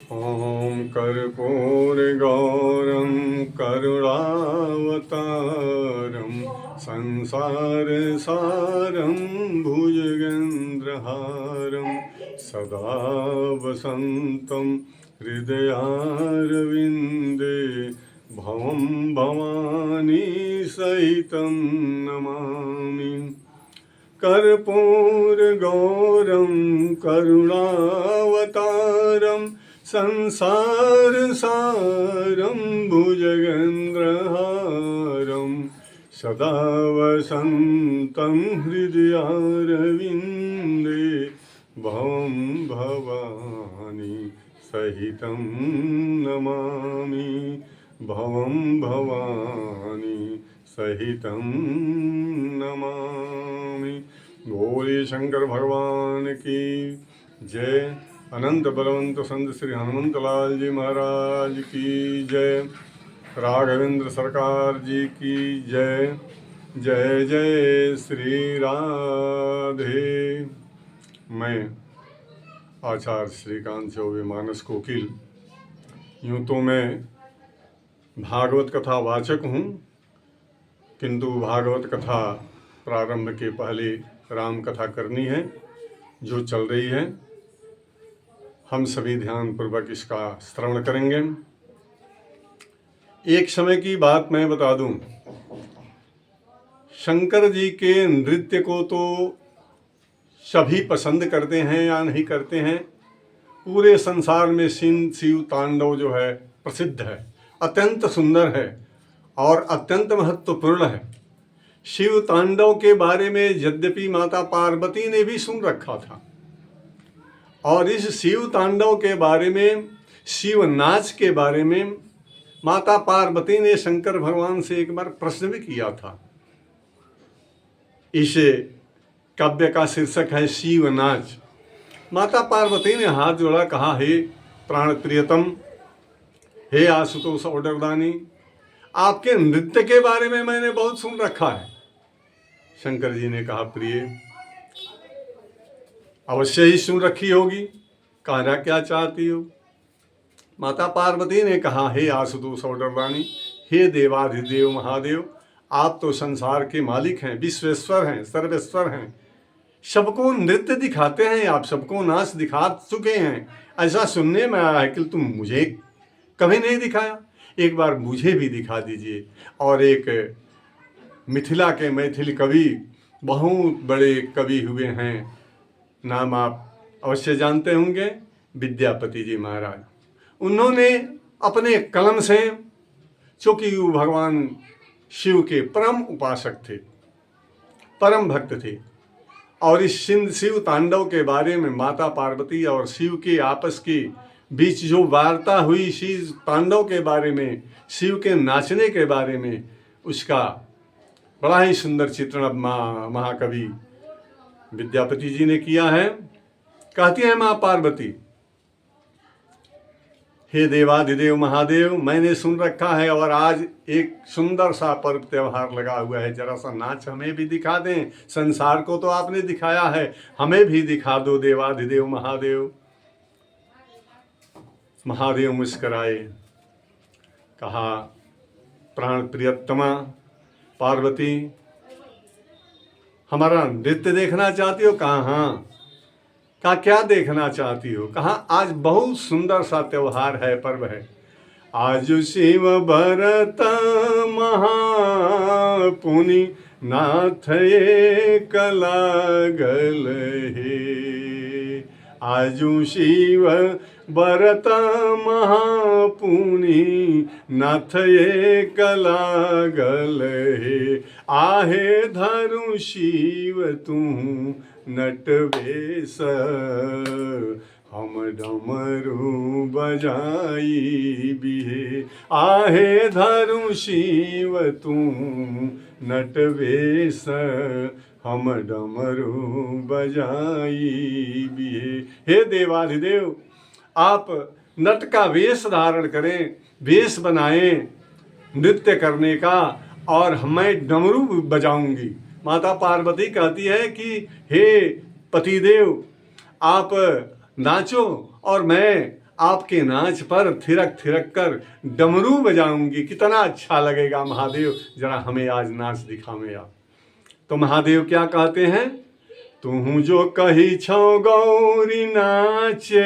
ॐ कर्पूरगौरं करुणावतारं संसारसारं भुजगेन्द्रहारं सदा वसन्तं हृदयारविन्दे भवं भवानी सहितं नमामि। कर्पूरगौरं करुणावतारं संसारसारं भुजगेन्द्रहारं सदा वसन्तं हृदयारविन्दे भवं भवानी सहितं नमामि। भवं भवानी सहितं नमामि। बोले शंकर भगवान की जय। अनंत बलवंत संत श्री हनुमंत लाल जी महाराज की जय। राघवेंद्र सरकार जी की जय। जय जय श्री राधे। मैं आचार्य श्रीकांत चौबे मानस कोकिल। यूँ तो मैं भागवत कथा वाचक हूँ, किंतु भागवत कथा प्रारंभ के पहले राम कथा करनी है जो चल रही है। हम सभी ध्यान पूर्वक इसका श्रवण करेंगे। एक समय की बात मैं बता दूं, शंकर जी के नृत्य को तो सभी पसंद करते हैं या नहीं करते हैं। पूरे संसार में शिव तांडव जो है प्रसिद्ध है, अत्यंत सुंदर है और अत्यंत महत्वपूर्ण है। शिव तांडव के बारे में यद्यपि माता पार्वती ने भी सुन रखा था, और इस शिव तांडव के बारे में, शिव नाच के बारे में माता पार्वती ने शंकर भगवान से एक बार प्रश्न भी किया था। इस काव्य का शीर्षक है शिव नाच। माता पार्वती ने हाथ जोड़ा, कहा, हे प्राण प्रियतम, हे आशुतोष ओडरदानी, आपके नृत्य के बारे में मैंने बहुत सुन रखा है। शंकर जी ने कहा, प्रिय, अवश्य ही सुन रखी होगी, कहना क्या चाहती हो। माता पार्वती ने कहा, हे आशुतोष ओडरदानी, हे देवाधिदेव महादेव, आप तो संसार के मालिक हैं, विश्वेश्वर हैं, सर्वेश्वर हैं, सबको नृत्य दिखाते हैं, आप सबको नाच दिखा चुके हैं। ऐसा सुनने में आया है कि तुम मुझे कभी नहीं दिखाया, एक बार मुझे भी दिखा दीजिए। और एक मिथिला के मैथिल कवि, बहुत बड़े कवि हुए हैं, नाम आप अवश्य जानते होंगे, विद्यापति जी महाराज। उन्होंने अपने कलम से, चूँकि वो भगवान शिव के परम उपासक थे, परम भक्त थे, और इस शिव तांडव के बारे में माता पार्वती और शिव के आपस के बीच जो वार्ता हुई, शिव तांडव के बारे में, शिव के नाचने के बारे में, उसका बड़ा ही सुंदर चित्रण महाकवि विद्यापति जी ने किया है। कहती है माँ पार्वती, हे देवाधिदेव महादेव, मैंने सुन रखा है और आज एक सुंदर सा पर्व त्यौहार लगा हुआ है, जरा सा नाच हमें भी दिखा दें। संसार को तो आपने दिखाया है, हमें भी दिखा दो देवाधिदेव महादेव। महादेव मुस्कराए, कहा, प्राण प्रियतमा पार्वती, हमारा नृत्य देखना चाहती हो? कहा, हाँ। कहा, क्या देखना चाहती हो? कहा, आज बहुत सुंदर सा त्योहार है, पर्व है। आज शिव भरत महापुनि नाथ एक लागल हे। आजु शिव भरत महापुनि नाथ एक लागल हे। आहे धरु शिव तू नटवेश, हम डमरू बजाई बिहे। आहे धरु शिव तू नटवेश, हम डमरू बजाई बिहे। हे देवाधिदेव, आप नट का वेश धारण करें, वेश बनाएं नृत्य करने का, और मैं डमरू बजाऊंगी। माता पार्वती कहती है कि हे पतिदेव, आप नाचो और मैं आपके नाच पर थिरक थिरक कर डमरू बजाऊंगी। कितना अच्छा लगेगा महादेव, जरा हमें आज नाच दिखावे आप। तो महादेव क्या कहते हैं, तू जो कही छो गौरी नाचे।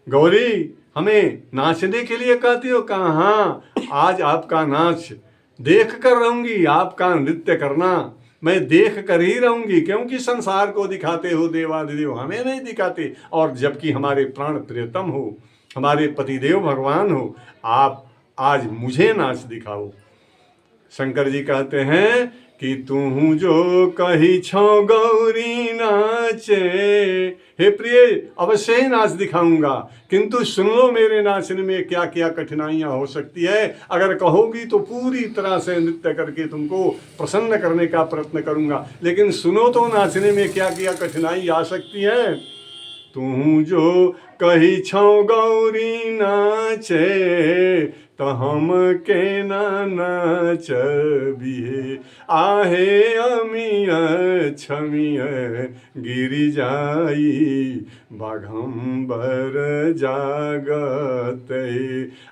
गौरी हमें नाचने के लिए कहती हो, कहाँ, आज आपका नाच देख कर रहूंगी, आपका नृत्य करना मैं देख कर ही रहूंगी, क्योंकि संसार को दिखाते हो देवाधिदेव, हमें नहीं दिखाते। और जबकि हमारे प्राण प्रियतम हो, हमारे पतिदेव भगवान हो, आप आज मुझे नाच दिखाओ। शंकर जी कहते हैं कि तू जो कही छो गौरी नाचे। हे प्रिय, अवश्य ही नाच दिखाऊंगा, किंतु सुन लो मेरे नाचने में क्या क्या कठिनाइयां हो सकती है। अगर कहोगी तो पूरी तरह से नृत्य करके तुमको प्रसन्न करने का प्रयत्न करूंगा, लेकिन सुनो तो नाचने में क्या क्या कठिनाई आ सकती है। तू जो कही छो गौरी नाचे, तो हम के नाचबिहे। आहे अमिया छमिया गिरी जाई, बाघंबर जागत।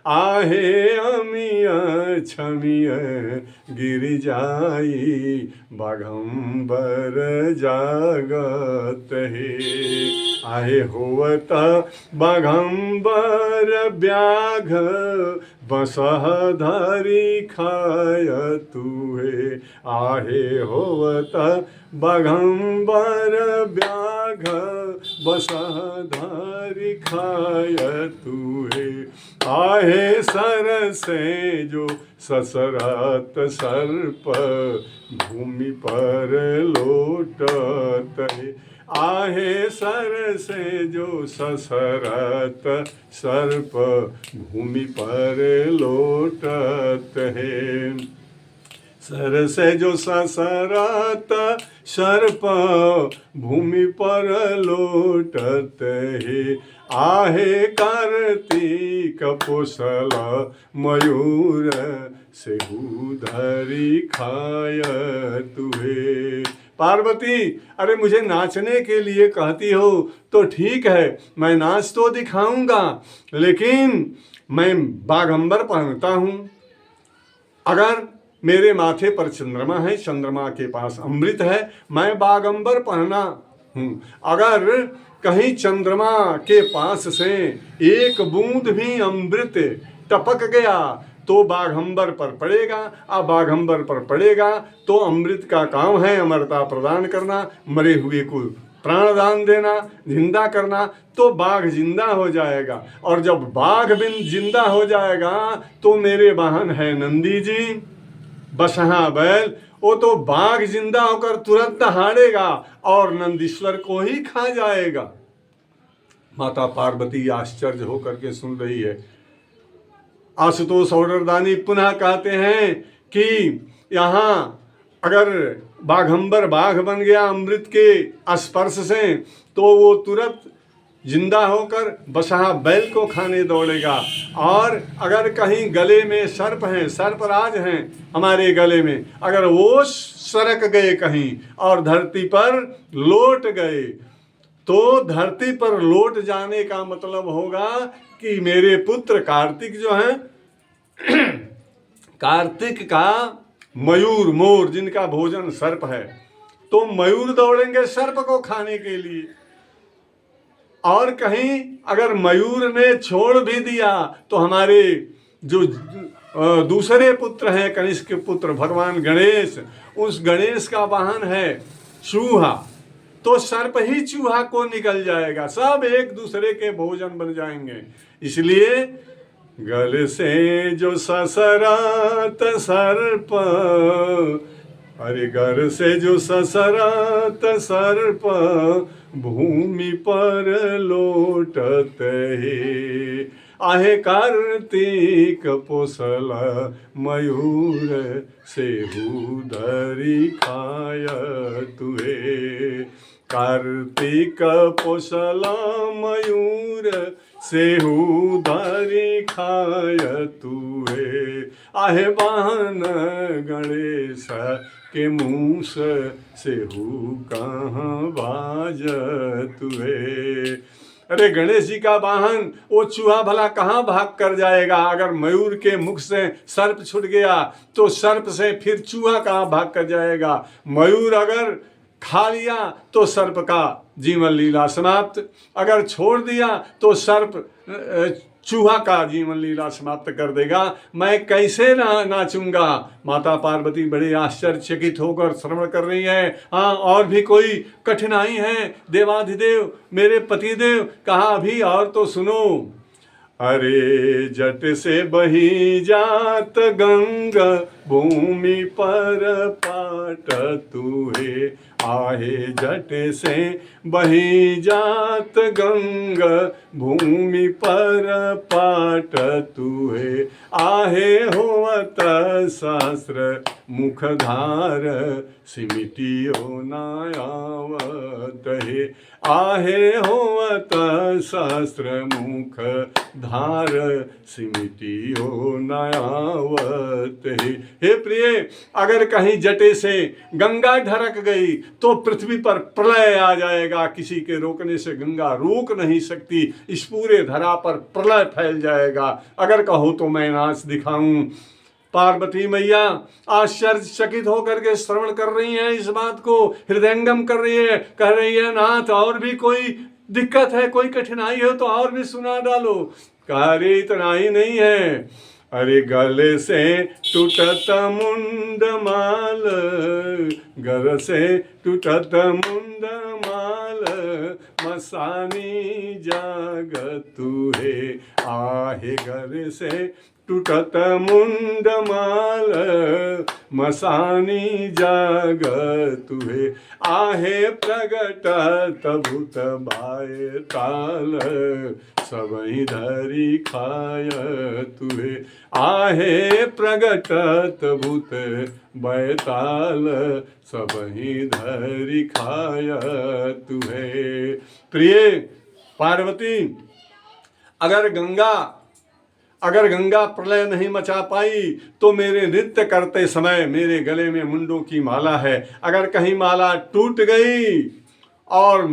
आहे अमिया छमिया गिरी जाई, बाघंबर जागत है। आहे होवत बाघंबर व्याघ, बसह धरी खाय तुहे। आहे होवत बाघंबर व्याघ, बसह धरी खाय तुहे। आहे सर से जो ससरत सर्प, भूमि पर लोटत है। आहे सर से जो ससरत सर्प, भूमि पर लोटत है। सर से जो ससरत सर्प, भूमि पर लोटत है। आहे कार्तिक पोसल मयूर, सेहु धरी खाय तुहे। पार्वती, अरे मुझे नाचने के लिए कहती हो तो ठीक है, मैं नाच तो दिखाऊंगा, लेकिन मैं बाघंबर पहनता हूं। अगर मेरे माथे पर चंद्रमा है, चंद्रमा के पास अमृत है, मैं बाघंबर पहना हूं। अगर कहीं चंद्रमा के पास से एक बूंद भी अमृत टपक गया तो बाघंबर पर पड़ेगा। अब बाघंबर पर पड़ेगा तो अमृत का काम है अमरता प्रदान करना, मरे हुए को प्राण दान देना, जिंदा करना, तो बाघ जिंदा हो जाएगा। और जब बाघ बिन जिंदा हो जाएगा तो मेरे वाहन है नंदी जी, बसहा बैल, वो तो बाघ जिंदा होकर तुरंत दहाड़ेगा और नंदीश्वर को ही खा जाएगा। माता पार्वती आश्चर्य होकर के सुन रही है। आशुतोष औडरदानी पुनः कहते हैं कि यहाँ अगर बाघंबर बाघ बन गया अमृत के स्पर्श से, तो वो तुरंत जिंदा होकर बसहा बैल को खाने दौड़ेगा। और अगर कहीं गले में सर्प हैं, सर्पराज हैं हमारे गले में, अगर वो सरक गए कहीं और धरती पर लौट गए, तो धरती पर लौट जाने का मतलब होगा कि मेरे पुत्र कार्तिक जो हैं, कार्तिक का मयूर मोर जिनका भोजन सर्प है, तो मयूर दौड़ेंगे सर्प को खाने के लिए। और कहीं अगर मयूर ने छोड़ भी दिया तो हमारे जो दूसरे पुत्र हैं, कनिष्क के पुत्र भगवान गणेश, उस गणेश का वाहन है चूहा, तो सर्प ही चूहा को निकल जाएगा, सब एक दूसरे के भोजन बन जाएंगे। इसलिए गल से जो ससरात सर्प, अरे घर से जो ससरात सर्प, भूमि पर लौटत है। आहे कार्तिक पोसल मयूर, सेहु धरी खाय तुहे। कार्तिक पोसल मयूर, सेहु धरी खाय तुहे। आहे वाहन गणेश के मूस, सेहु कहाँ बाज तुहे। अरे गणेश जी का वाहन वो चूहा भला कहाँ भाग कर जाएगा? अगर मयूर के मुख से सर्प छूट गया तो सर्प से फिर चूहा कहाँ भाग कर जाएगा? मयूर अगर खा लिया तो सर्प का जीवन लीला समाप्त, अगर छोड़ दिया तो सर्प चूहा का जीवन लीला समाप्त कर देगा। मैं कैसे नाचूंगा? माता पार्वती बड़े आश्चर्यचकित होकर श्रवण कर रही है। हाँ, और भी कोई कठिनाई है देवाधिदेव, मेरे पतिदेव? कहा अभी और तो सुनो। अरे जट से बही जात गंगा भूमि पर पाट तुहे, आहे जट से बही जात गंगा भूमि पर पाट तुहे, आहे होवत शास्त्र मुखधार सिमिटियो नायावत हे, आहे होवत शास्त्र मुख धार सिमिटियो नायावत हे प्रिय, अगर कहीं जटे से गंगा ढरक गई तो पृथ्वी पर प्रलय आ जाएगा। किसी के रोकने से गंगा रोक नहीं सकती, इस पूरे धरा पर प्रलय फैल जाएगा। अगर कहो तो मैं नाच दिखाऊं। पार्वती मैया आश्चर्यचकित होकर के श्रवण कर रही हैं, इस बात को हृदयंगम कर रही है, कह रही है नाथ और भी कोई दिक्कत है, कोई कठिनाई हो तो और भी सुना डालो। कह रही इतना ही नहीं है, अरे गले से टूटत मुंड माल, घर से टूटत मुंड माल, मसानी जाग तुहे, आहे घर से टूटत मुंड माल, मसानी जाग तुहे, आहे प्रगटत भूत बाय ताल, सबही धरी खाय तुहे, आहे प्रगटत भूत बैताल, सबही धरी खाय तुहे। प्रिय पार्वती, अगर गंगा प्रलय नहीं मचा पाई तो मेरे नृत्य करते समय मेरे गले में मुंडों की माला है, अगर कहीं माला टूट गई और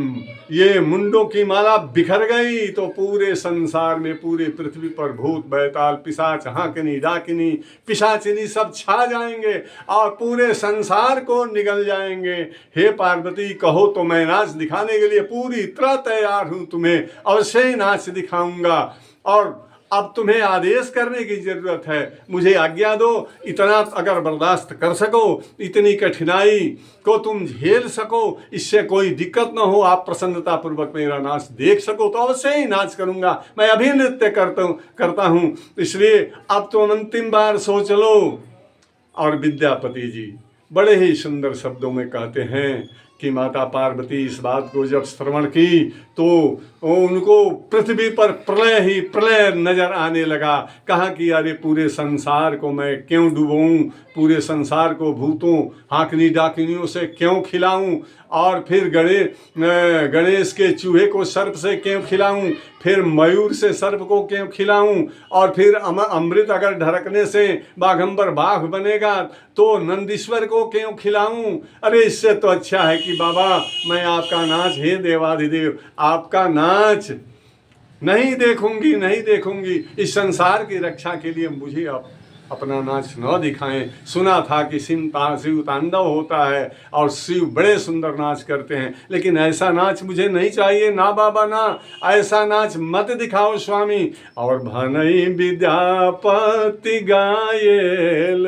ये मुंडों की माला बिखर गई तो पूरे संसार में, पूरे पृथ्वी पर भूत बैताल पिशाच हाकिनी डाकिनी पिशाचिनी सब छा जाएंगे और पूरे संसार को निगल जाएंगे। हे पार्वती, कहो तो मैं नाच दिखाने के लिए पूरी तरह तैयार हूँ, तुम्हें अवश्य ही नाच दिखाऊंगा। और अब तुम्हें आदेश करने की जरूरत है, मुझे आज्ञा दो। इतना अगर बर्दाश्त कर सको, इतनी कठिनाई को तुम झेल सको, इससे कोई दिक्कत ना हो, आप प्रसन्नता पूर्वक मेरा नाच देख सको तो अवश्य ही नाच करूंगा। मैं अभी नृत्य करता हूँ, इसलिए अब तुम अंतिम बार सोच लो। और विद्यापति जी बड़े ही सुंदर शब्दों में कहते हैं कि माता पार्वती इस बात को जब श्रवण की तो उनको पृथ्वी पर प्रलय ही प्रलय नजर आने लगा। कहा कि अरे पूरे संसार को मैं क्यों डुबोऊं, पूरे संसार को भूतों हाकिनी डाकिनियों से क्यों खिलाऊं, और फिर गणेश के चूहे को सर्प से क्यों खिलाऊं, फिर मयूर से सर्प को क्यों खिलाऊं, और फिर अमृत अगर ढरकने से बाघंबर बाघ बनेगा तो नंदीश्वर को क्यों खिलाऊं। अरे इससे तो अच्छा है कि बाबा मैं आपका नाच, हे देवाधिदेव, आपका नाच नहीं देखूंगी। इस संसार की रक्षा के लिए मुझे अपना नाच न दिखाएं। सुना था कि शिव तांडव होता है और शिव बड़े सुंदर नाच करते हैं, लेकिन ऐसा नाच मुझे नहीं चाहिए। ना बाबा ना, ऐसा नाच मत दिखाओ स्वामी। और भनई विद्यापति गायेल,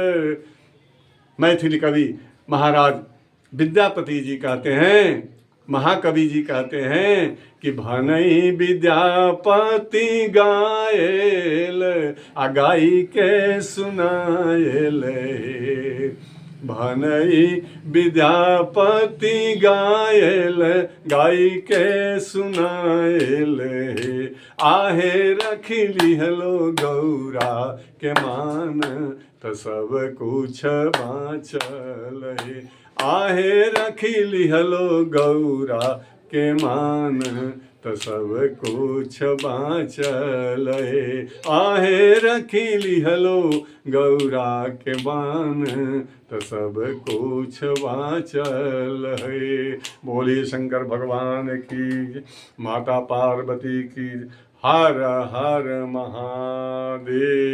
मैथिली कवि महाराज विद्यापति जी कहते हैं, महाकवि जी कहते हैं कि भनई विद्यापति गायेल, गाई के सुनाएल, भनई विद्यापति गायेल, गाई के सुनाएल, आहे रखी लिहलो गौरा के मान, तो सब कुछ बाँचल, आहे रखी लिहलो गौरा के मान, तो सब कुछ बाँचल हे। आहे रखी लिहलो गौरा के बान, तो सब कुछ बाँचल है। बोलिए शंकर भगवान की, माता पार्वती की। हर हर महादेव।